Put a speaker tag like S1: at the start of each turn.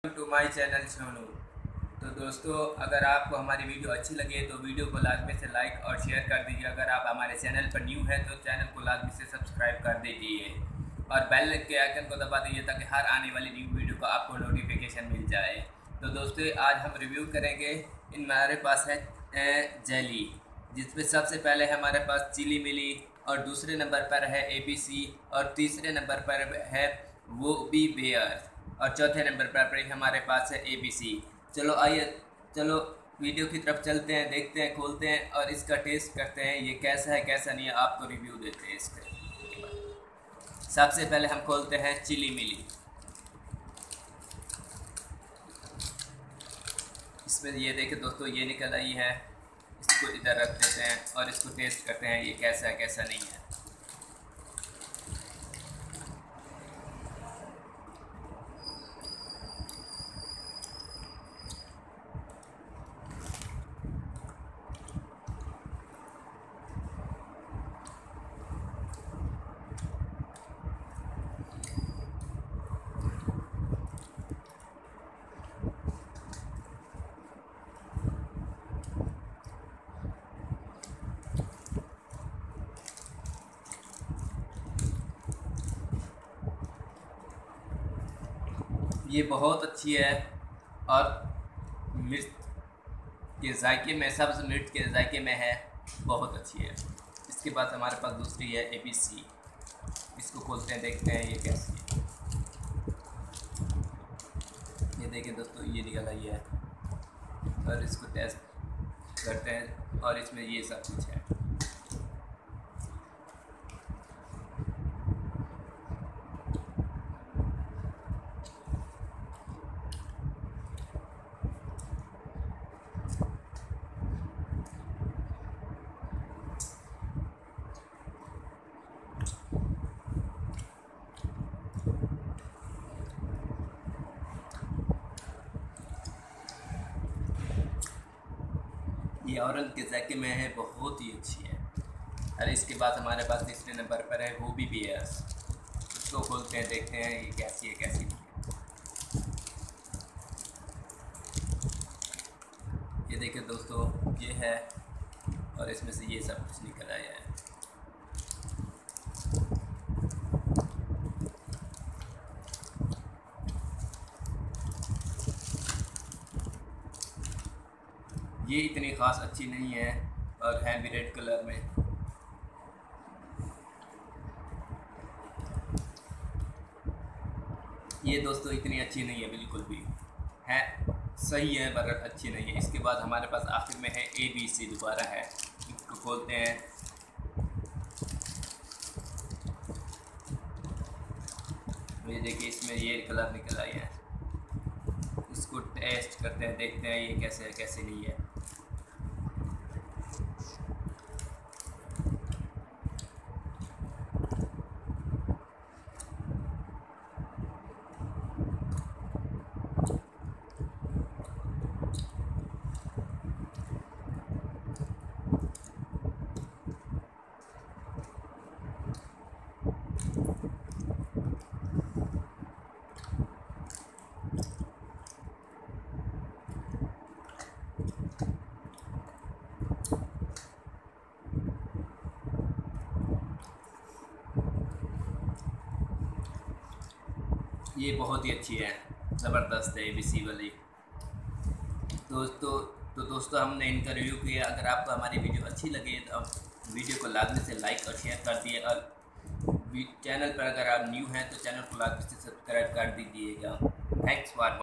S1: To my channel Sonu. तो दोस्तों, अगर आपको हमारी वीडियो अच्छी लगे तो वीडियो को लाजमी से लाइक और शेयर कर दीजिए। अगर आप हमारे चैनल पर न्यू हैं तो चैनल को लाजमी से सब्सक्राइब कर दीजिए और बेल के आइकन को दबा दीजिए ताकि हर आने वाली न्यू वीडियो का आपको नोटिफिकेशन मिल जाए। तो दोस्तों, आज हम रिव्यू करेंगे। हमारे पास है जेली, जिसमें सबसे पहले हमारे पास चिली मिली और दूसरे नंबर पर है ABC और तीसरे नंबर पर है वो बी बेयर और चौथे नंबर पर हमारे पास है ABC। चलो वीडियो की तरफ चलते हैं, देखते हैं, खोलते हैं और इसका टेस्ट करते हैं ये कैसा है कैसा नहीं है, आपको रिव्यू देते हैं इसका। सबसे पहले हम खोलते हैं चिली मिली। इसमें ये देखें दोस्तों, ये निकल आई है। इसको इधर रख देते हैं और इसको टेस्ट करते हैं ये कैसा है कैसा नहीं है। ये बहुत अच्छी है और मिर्च के जायके में, सब्ज़ मिर्च के जायके में है, बहुत अच्छी है। इसके बाद हमारे पास दूसरी है ABC। इसको खोलते हैं, देखते हैं ये कैसी है। ये देखें दोस्तों, ये निकल आई है और इसको टेस्ट करते हैं और इसमें ये सब कुछ है। ये ऑरेंज के जायके में है, बहुत ही अच्छी है। और इसके बाद हमारे पास तीसरे नंबर पर है वो भी BS। इसको खोलते हैं, देखते हैं ये कैसी है कैसी नहीं है। ये देखिए दोस्तों, ये है और इसमें से ये सब कुछ निकल आया है। ये इतनी ख़ास अच्छी नहीं है और है भी रेड कलर में। ये दोस्तों इतनी अच्छी नहीं है, बिल्कुल भी है, सही है पर अच्छी नहीं है। इसके बाद हमारे पास आखिर में है ABC दोबारा है। इसको खोलते हैं। ये देखिए, इसमें ये कलर निकल आई है। इसको टेस्ट करते हैं, देखते हैं ये कैसे है कैसे नहीं है। ये बहुत ही अच्छी है, ज़बरदस्त है ABC वाली। दोस्तों हमने इनका रिव्यू किया। अगर आपको हमारी वीडियो अच्छी लगे तो वीडियो को लाजमी से लाइक और शेयर कर दिए और चैनल पर अगर आप न्यू हैं तो चैनल को लाजमी से सब्सक्राइब कर दीजिएगा। Thanks for